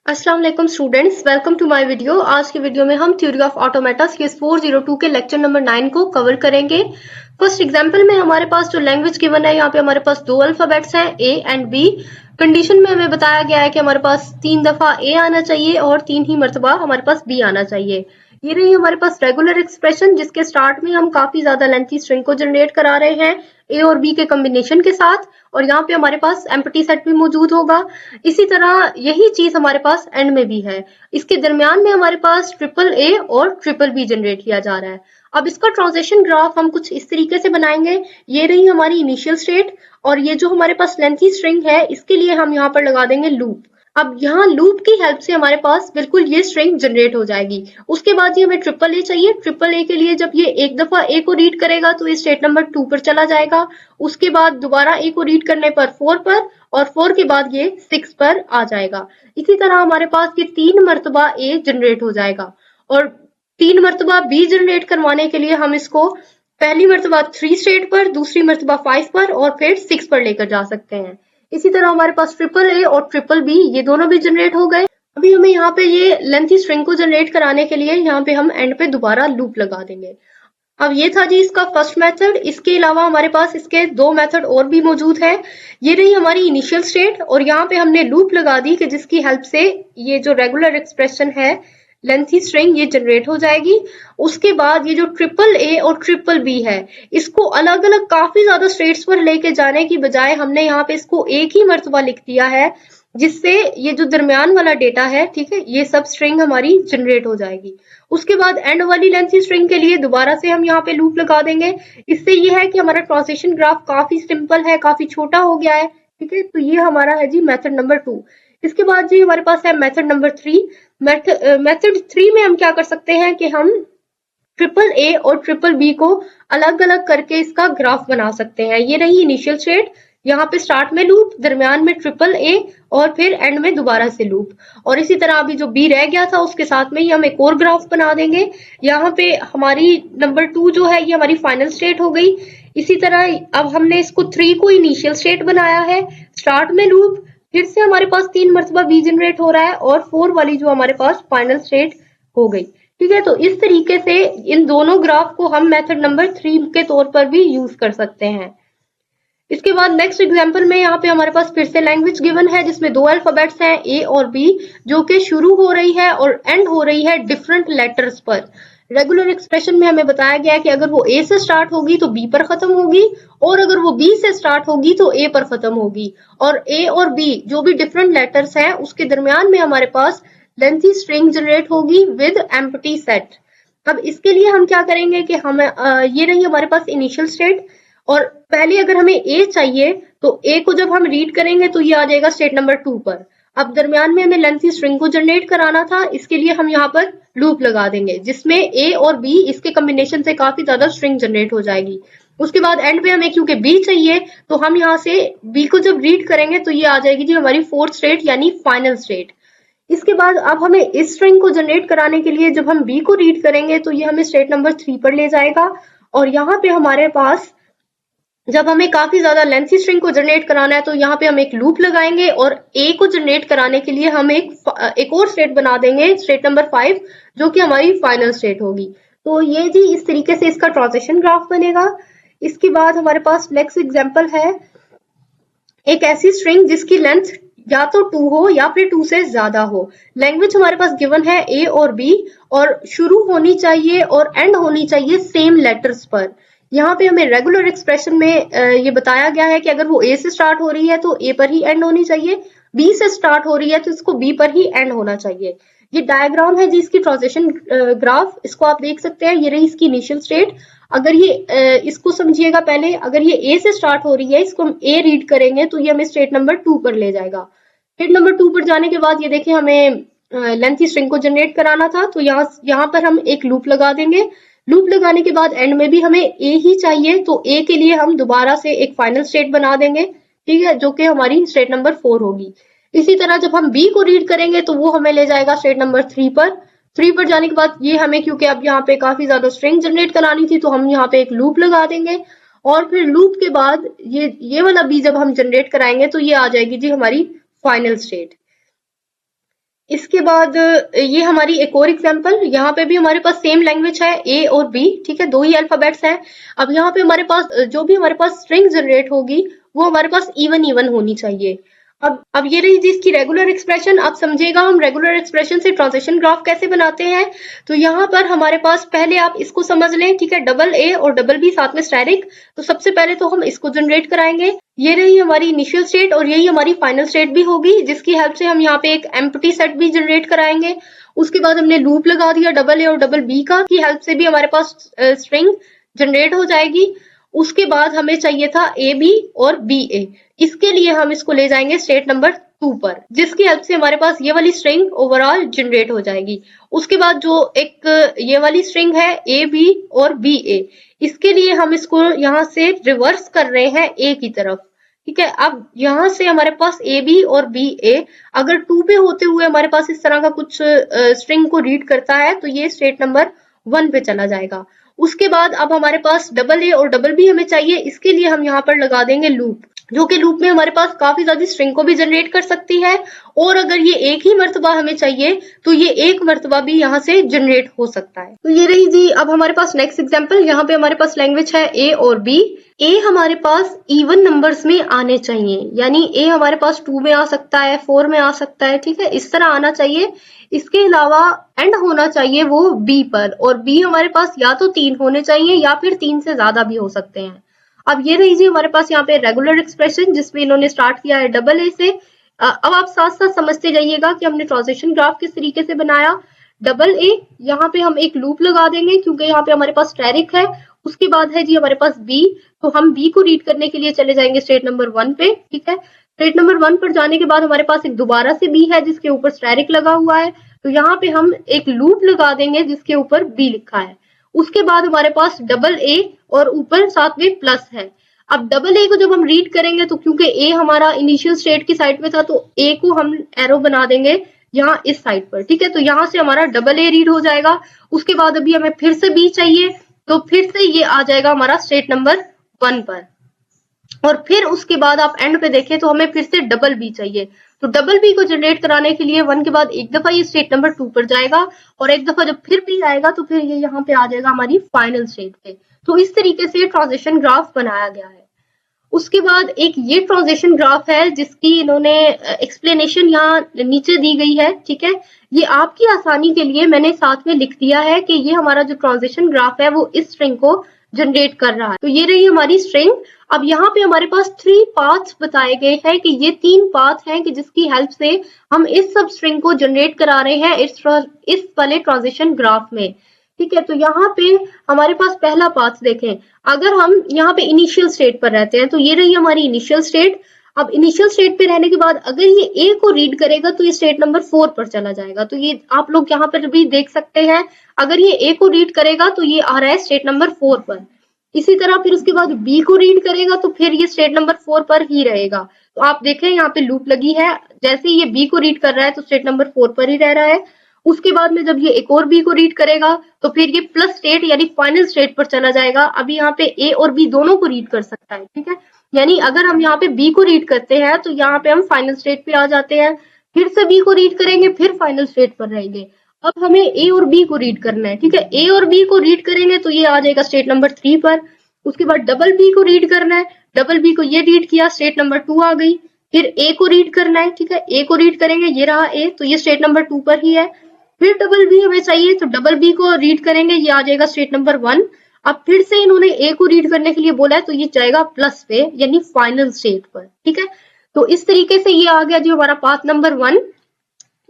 अस्सलाम वालेकुम students, welcome to my video. आज की वीडियो में हम थ्योरी ऑफ ऑटोमेटा सीएस 402 के लेक्चर नंबर 9 को कवर करेंगे। फर्स्ट एग्जांपल में हमारे पास जो लैंग्वेज गिवन है, यहाँ पे हमारे पास दो अल्फाबेट्स हैं ए एंड बी। कंडीशन में हमें बताया गया है कि हमारे पास 3 दफा ए आना चाहिए और 3 ही मरतबा हमारे पास बी आना चाहिए। ये रही हमारे पास रेगुलर एक्सप्रेशन, जिसके स्टार्ट में हम काफी ज्यादा लेंथी स्ट्रिंग को जनरेट करा रहे हैं ए और बी के कॉम्बिनेशन के साथ, और यहाँ पे हमारे पास एम्प्टी सेट भी मौजूद होगा। इसी तरह यही चीज हमारे पास एंड में भी है। इसके दरमियान में हमारे पास ट्रिपल ए और ट्रिपल बी जनरेट किया जा रहा है। अब इसका ट्रांजिशन ग्राफ हम कुछ इस तरीके से बनाएंगे। ये रही हमारी इनिशियल स्टेट, और ये जो हमारे पास लेंथी स्ट्रिंग है, इसके लिए हम यहाँ पर लगा देंगे लूप। अब यहाँ लूप की हेल्प से हमारे पास बिल्कुल ये स्ट्रिंग जनरेट हो जाएगी। उसके बाद ये हमें ट्रिपल ए चाहिए। ट्रिपल ए के लिए जब ये एक दफा ए को रीड करेगा तो ये स्टेट नंबर 2 पर चला जाएगा। उसके बाद दोबारा ए को रीड करने पर 4 पर, और 4 के बाद ये 6 पर आ जाएगा। इसी तरह हमारे पास ये 3 मरतबा ए जनरेट हो जाएगा, और 3 मरतबा बी जनरेट करवाने के लिए हम इसको पहली मरतबा 3 स्टेट पर, दूसरी मरतबा 5 पर और फिर 6 पर लेकर जा सकते हैं। इसी तरह हमारे पास ट्रिपल ए और ट्रिपल बी ये दोनों भी जनरेट हो गए। अभी हमें यहाँ पे ये लेंथी स्ट्रिंग को जनरेट कराने के लिए यहाँ पे हम एंड पे दोबारा लूप लगा देंगे। अब ये था जी इसका फर्स्ट मेथड। इसके अलावा हमारे पास इसके दो मेथड और भी मौजूद हैं। ये रही हमारी इनिशियल स्टेट, और यहाँ पे हमने लूप लगा दी कि जिसकी हेल्प से ये जो रेगुलर एक्सप्रेशन है लेंथी स्ट्रिंग ये जनरेट हो जाएगी। उसके बाद ये जो ट्रिपल ए और ट्रिपल बी है, इसको अलग अलग काफी ज्यादा स्टेट्स पर लेके जाने की बजाय हमने यहाँ पे इसको एक ही मर्तबा लिख दिया है, जिससे ये जो दरमियान वाला डेटा है, ठीक है, ये सब स्ट्रिंग हमारी जनरेट हो जाएगी। उसके बाद एंड वाली लेंथी स्ट्रिंग के लिए दोबारा से हम यहाँ पे लूप लगा देंगे। इससे ये है कि हमारा ट्रांजिशन ग्राफ काफी सिंपल है, काफी छोटा हो गया है। ठीक है, तो ये हमारा है जी मेथड नंबर 2। इसके बाद जी हमारे पास है मेथड नंबर 3। मेथड 3 में हम क्या कर सकते हैं कि हम ट्रिपल ए और ट्रिपल बी को अलग अलग करके इसका ग्राफ बना सकते हैं। ये रही इनिशियल स्टेट, यहाँ पे स्टार्ट में लूप, दरमियान में ट्रिपल ए और फिर एंड में दोबारा से लूप। और इसी तरह अभी जो बी रह गया था उसके साथ में ही हम एक और ग्राफ बना देंगे। यहाँ पे हमारी नंबर 2 जो है ये हमारी फाइनल स्टेट हो गई। इसी तरह अब हमने इसको 3 को इनिशियल स्टेट बनाया है, स्टार्ट में लूप, फिर से हमारे पास 3 मरतबा बी जनरेट हो रहा है, और 4 वाली जो हमारे पास फाइनल स्टेट हो गई। ठीक है, तो इस तरीके से इन दोनों ग्राफ को हम मेथड नंबर 3 के तौर पर भी यूज कर सकते हैं। इसके बाद नेक्स्ट एग्जांपल में यहाँ पे हमारे पास फिर से लैंग्वेज गिवन है, जिसमें दो अल्फाबेट्स हैं ए और बी, जो कि शुरू हो रही है और एंड हो रही है डिफरेंट लेटर्स पर। रेगुलर एक्सप्रेशन में हमें बताया गया है कि अगर वो ए से स्टार्ट होगी तो बी पर खत्म होगी, और अगर वो बी से स्टार्ट होगी तो ए पर खत्म होगी। और ए और बी जो भी डिफरेंट लेटर्स हैं उसके दरमियान में हमारे पास लेंथी स्ट्रिंग जनरेट होगी विद एम्प्टी सेट। अब इसके लिए हम क्या करेंगे कि हम ये रही हमारे पास इनिशियल स्टेट, और पहले अगर हमें ए चाहिए तो ए को जब हम रीड करेंगे तो ये आ जाएगा स्टेट नंबर 2 पर। अब दरमियान में हमें लेंथी स्ट्रिंग को जनरेट कराना था, इसके लिए हम यहाँ पर लूप लगा देंगे, जिसमें ए और बी इसके कॉम्बिनेशन से काफी ज्यादा स्ट्रिंग जनरेट हो जाएगी। उसके बाद एंड पे हमें क्योंकि बी चाहिए तो हम यहाँ से बी को जब रीड करेंगे तो ये आ जाएगी जी हमारी फोर्थ स्टेट यानी फाइनल स्टेट। इसके बाद अब हमें इस स्ट्रिंग को जनरेट कराने के लिए जब हम बी को रीड करेंगे तो ये हमें स्टेट नंबर 3 पर ले जाएगा, और यहाँ पे हमारे पास जब हमें काफी ज्यादा लेंथी स्ट्रिंग को जनरेट कराना है तो यहाँ पे हम एक लूप लगाएंगे, और ए को जनरेट कराने के लिए हम एक और स्टेट बना देंगे, स्टेट नंबर 5, जो कि हमारी फाइनल स्टेट होगी। तो ये जी इस तरीके से इसका ट्रांजिशन ग्राफ बनेगा। इसके बाद हमारे पास नेक्स्ट एग्जांपल है एक ऐसी स्ट्रिंग जिसकी लेंथ या तो 2 हो या फिर 2 से ज्यादा हो। लैंग्वेज हमारे पास गिवन है ए और बी, और शुरू होनी चाहिए और एंड होनी चाहिए सेम लेटर्स पर। यहाँ पे हमें रेगुलर एक्सप्रेशन में ये बताया गया है कि अगर वो ए से स्टार्ट हो रही है तो ए पर ही एंड होनी चाहिए, बी से स्टार्ट हो रही है तो इसको बी पर ही एंड होना चाहिए। ये डायग्राम है जी इसकी ट्रांजिशन ग्राफ, इसको आप देख सकते हैं। ये रही इसकी इनिशियल स्टेट। अगर ये इसको समझिएगा पहले, अगर ये ए से स्टार्ट हो रही है, इसको हम ए रीड करेंगे तो ये हमें स्टेट नंबर 2 पर ले जाएगा। स्टेट नंबर 2 पर जाने के बाद ये देखें हमें लेंथी स्ट्रिंग को जनरेट कराना था, तो यहाँ पर हम एक लूप लगा देंगे। लूप लगाने के बाद एंड में भी हमें ए ही चाहिए, तो ए के लिए हम दोबारा से एक फाइनल स्टेट बना देंगे, ठीक है, जो कि हमारी स्टेट नंबर 4 होगी। इसी तरह जब हम बी को रीड करेंगे तो वो हमें ले जाएगा स्टेट नंबर 3 पर। 3 पर जाने के बाद ये हमें, क्योंकि अब यहाँ पे काफी ज्यादा स्ट्रिंग जनरेट करानी थी, तो हम यहाँ पे एक लूप लगा देंगे, और फिर लूप के बाद ये वाला बी जब हम जनरेट कराएंगे तो ये आ जाएगी जी हमारी फाइनल स्टेट। इसके बाद ये हमारी एक और एग्जांपल, यहाँ पे भी हमारे पास सेम लैंग्वेज है ए और बी, ठीक है, दो ही अल्फाबेट्स हैं। अब यहाँ पे हमारे पास जो भी हमारे पास स्ट्रिंग जनरेट होगी वो हमारे पास इवन होनी चाहिए। अब ये रही जी इसकी रेगुलर एक्सप्रेशन। आप समझिएगा हम रेगुलर एक्सप्रेशन से ट्रांजिशन ग्राफ कैसे बनाते हैं। तो यहाँ पर हमारे पास पहले आप इसको समझ लें, ठीक है, डबल ए और डबल बी साथ में स्टैटिक। तो सबसे पहले तो हम इसको जनरेट कराएंगे। ये रही हमारी इनिशियल स्टेट और यही हमारी फाइनल स्टेट भी होगी, जिसकी हेल्प से हम यहाँ पे एक एम्प्टी सेट भी जनरेट कराएंगे। उसके बाद हमने लूप लगा दिया डबल ए और डबल बी का, की हेल्प से भी हमारे पास स्ट्रिंग जनरेट हो जाएगी। उसके बाद हमें चाहिए था ए बी और बी ए। इसके लिए हम इसको ले जाएंगे स्टेट नंबर 2 पर, जिसकी हेल्प से हमारे पास ये वाली स्ट्रिंग ओवरऑल जनरेट हो जाएगी। उसके बाद जो एक ये वाली स्ट्रिंग है ए बी और बी ए, इसके लिए हम इसको यहाँ से रिवर्स कर रहे हैं ए की तरफ, ठीक है। अब यहाँ से हमारे पास ए बी और बी ए अगर 2 पे होते हुए हमारे पास इस तरह का कुछ स्ट्रिंग को रीड करता है तो ये स्टेट नंबर 1 पे चला जाएगा। उसके बाद अब हमारे पास डबल ए और डबल बी हमें चाहिए, इसके लिए हम यहाँ पर लगा देंगे लूप, जो कि लूप में हमारे पास काफी ज्यादा स्ट्रिंग को भी जनरेट कर सकती है। और अगर ये एक ही मर्तबा हमें चाहिए तो ये एक मर्तबा भी यहाँ से जनरेट हो सकता है। तो ये रही जी अब हमारे पास नेक्स्ट एग्जांपल। यहाँ पे हमारे पास लैंग्वेज है ए और बी। ए हमारे पास इवन नंबर्स में आने चाहिए, यानी ए हमारे पास 2 में आ सकता है, 4 में आ सकता है, ठीक है, इस तरह आना चाहिए। इसके अलावा एंड होना चाहिए वो बी पर, और बी हमारे पास या तो 3 होने चाहिए या फिर 3 से ज्यादा भी हो सकते हैं। अब ये रही जी हमारे पास यहाँ पे रेगुलर एक्सप्रेशन, जिसमें इन्होंने स्टार्ट किया है डबल ए से। अब आप साथ साथ समझते जाइएगा कि हमने ट्रांजिशन ग्राफ किस तरीके से बनाया। डबल ए, यहाँ पे हम एक लूप लगा देंगे क्योंकि यहाँ पे हमारे पास स्टैटिक है। उसके बाद है जी हमारे पास बी, तो हम बी को रीड करने के लिए चले जाएंगे स्टेट नंबर 1 पे, ठीक है। स्टेट नंबर 1 पर जाने के बाद हमारे पास एक दोबारा से बी है जिसके ऊपर स्टैटिक लगा हुआ है, तो यहाँ पे हम एक लूप लगा देंगे जिसके ऊपर बी लिखा है। उसके बाद हमारे पास डबल ए और ऊपर साथ में प्लस है। अब डबल ए को जब हम रीड करेंगे तो क्योंकि ए हमारा इनिशियल स्टेट की साइड पे था तो ए को हम एरो बना देंगे यहाँ इस साइड पर, ठीक है। तो यहाँ से हमारा डबल ए रीड हो जाएगा। उसके बाद अभी हमें फिर से बी चाहिए, तो फिर से ये आ जाएगा हमारा स्टेट नंबर 1 पर। और फिर उसके बाद आप एंड पे देखें तो हमें फिर से डबल बी चाहिए। तो डबल बी को जनरेट कराने के लिए 1 के बाद एक दफा ये स्टेट नंबर 2 पर जाएगा, और एक दफा जब फिर बी आएगा तो फिर ये यहाँ पे आ जाएगा हमारी फाइनल स्टेट पे। तो इस तरीके से ट्रांजिशन ग्राफ बनाया गया है। उसके बाद एक ये ट्रांजिशन ग्राफ है जिसकी इन्होंने एक्सप्लेनेशन यहाँ नीचे दी गई है, ठीक है। ये आपकी आसानी के लिए मैंने साथ में लिख दिया है कि ये हमारा जो ट्रांजिशन ग्राफ है वो इस स्ट्रिंग को जनरेट कर रहा है। तो ये रही हमारी स्ट्रिंग। अब यहाँ पे हमारे पास 3 पाथ्स बताए गए हैं कि ये 3 पाथ हैं कि जिसकी हेल्प से हम इस सब स्ट्रिंग को जनरेट करा रहे हैं इस वाले ट्रांजिशन ग्राफ में, ठीक है। तो यहाँ पे हमारे पास पहला पाथ देखें, अगर हम यहाँ पे इनिशियल स्टेट पर रहते हैं तो ये रही हमारी इनिशियल स्टेट। अब इनिशियल स्टेट पे रहने के बाद अगर ये ए को रीड करेगा तो ये स्टेट नंबर 4 पर चला जाएगा। तो ये आप लोग यहाँ पर भी देख सकते हैं, अगर ये ए को रीड करेगा तो ये आ रहा है स्टेट नंबर 4 पर। इसी तरह फिर उसके बाद बी को रीड करेगा तो फिर ये स्टेट नंबर 4 पर ही रहेगा। तो आप देखें यहाँ पे लूप लगी है, जैसे ही ये बी को रीड कर रहा है तो स्टेट नंबर 4 पर ही रह रहा है। उसके बाद में जब ये एक और बी को रीड करेगा तो फिर ये प्लस स्टेट यानी फाइनल स्टेट पर चला जाएगा। अभी यहाँ पे ए और बी दोनों को रीड कर सकता है, ठीक है। यानी अगर हम यहाँ पे बी को रीड करते हैं तो यहाँ पे हम फाइनल स्टेट पे आ जाते हैं, फिर से बी को रीड करेंगे, फिर फाइनल स्टेट पर रहेंगे। अब हमें ए और बी को रीड करना है, ठीक है। ए और बी को रीड करेंगे तो ये आ जाएगा स्टेट नंबर 3 पर। उसके बाद डबल बी को रीड करना है, डबल बी को ये रीड किया, स्टेट नंबर 2 आ गई। फिर ए को रीड करना है, ठीक है, ए को रीड करेंगे, ये रहा ए, तो ये स्टेट नंबर 2 पर ही है। फिर डबल बी हमें चाहिए तो डबल बी को रीड करेंगे, ये आ जाएगा स्टेट नंबर 1। अब फिर से इन्होंने ए को रीड करने के लिए बोला है तो ये जाएगा प्लस पे यानी फाइनल स्टेट पर, ठीक है। तो इस तरीके से ये आ गया जो हमारा पाथ नंबर 1।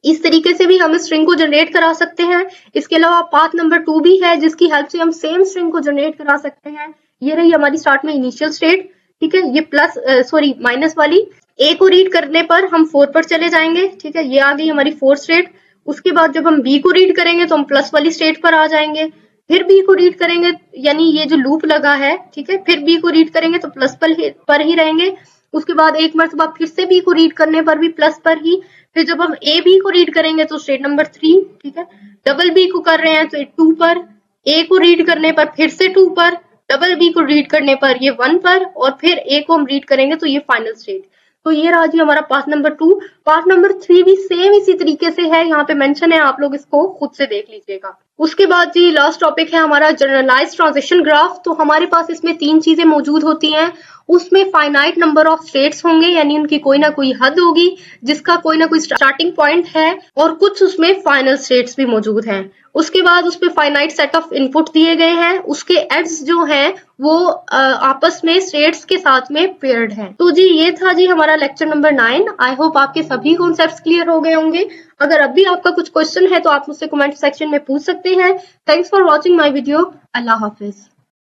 इस तरीके से भी हम स्ट्रिंग को जनरेट करा सकते हैं। इसके अलावा पाथ नंबर 2 भी है जिसकी हेल्प से हम सेम स्ट्रिंग को जनरेट करा सकते हैं। ये रही हमारी स्टार्ट में इनिशियल स्टेट, ठीक है, ये माइनस वाली। ए को रीड करने पर हम 4 पर चले जाएंगे, ठीक है, ये आ गई हमारी 4 स्टेट। उसके बाद जब हम बी को रीड करेंगे तो हम प्लस वाली स्टेट पर आ जाएंगे। फिर बी को रीड करेंगे, यानी ये जो लूप लगा है, ठीक है, फिर बी को रीड करेंगे तो प्लस पर ही रहेंगे। उसके बाद एक मर्तबा फिर से बी को रीड करने पर भी प्लस पर ही। फिर जब हम ए बी को रीड करेंगे तो स्टेट नंबर 3, ठीक है। डबल बी को कर रहे हैं तो 2 पर, ए को रीड करने पर फिर से 2 पर, डबल बी को रीड करने पर ये 1 पर, और फिर ए को हम रीड करेंगे तो ये फाइनल स्टेट। तो ये रहा जी हमारा पार्ट नंबर 2। पार्ट नंबर 3 भी सेम इसी तरीके से है, यहाँ पे मेंशन है, आप लोग इसको खुद से देख लीजिएगा। उसके बाद जी लास्ट टॉपिक है हमारा जनरलाइज्ड ट्रांजिशन ग्राफ। तो हमारे पास इसमें 3 चीजें मौजूद होती हैं। उसमें फाइनाइट नंबर ऑफ स्टेट्स होंगे, यानी उनकी कोई ना कोई हद होगी जिसका कोई ना कोई स्टार्टिंग पॉइंट है, और कुछ उसमें फाइनल स्टेट्स भी मौजूद हैं। उसके बाद उसमें फाइनाइट सेट ऑफ इनपुट दिए गए हैं, उसके एड्स जो हैं वो आपस में स्टेट्स के साथ में पेयर्ड हैं। तो जी ये था जी हमारा लेक्चर नंबर 9। आई होप आपके सभी कॉन्सेप्ट्स क्लियर हो गए होंगे। अगर अभी आपका कुछ क्वेश्चन है तो आप मुझसे कमेंट सेक्शन में पूछ सकते हैं। Thanks for watching my video. Allah Hafiz.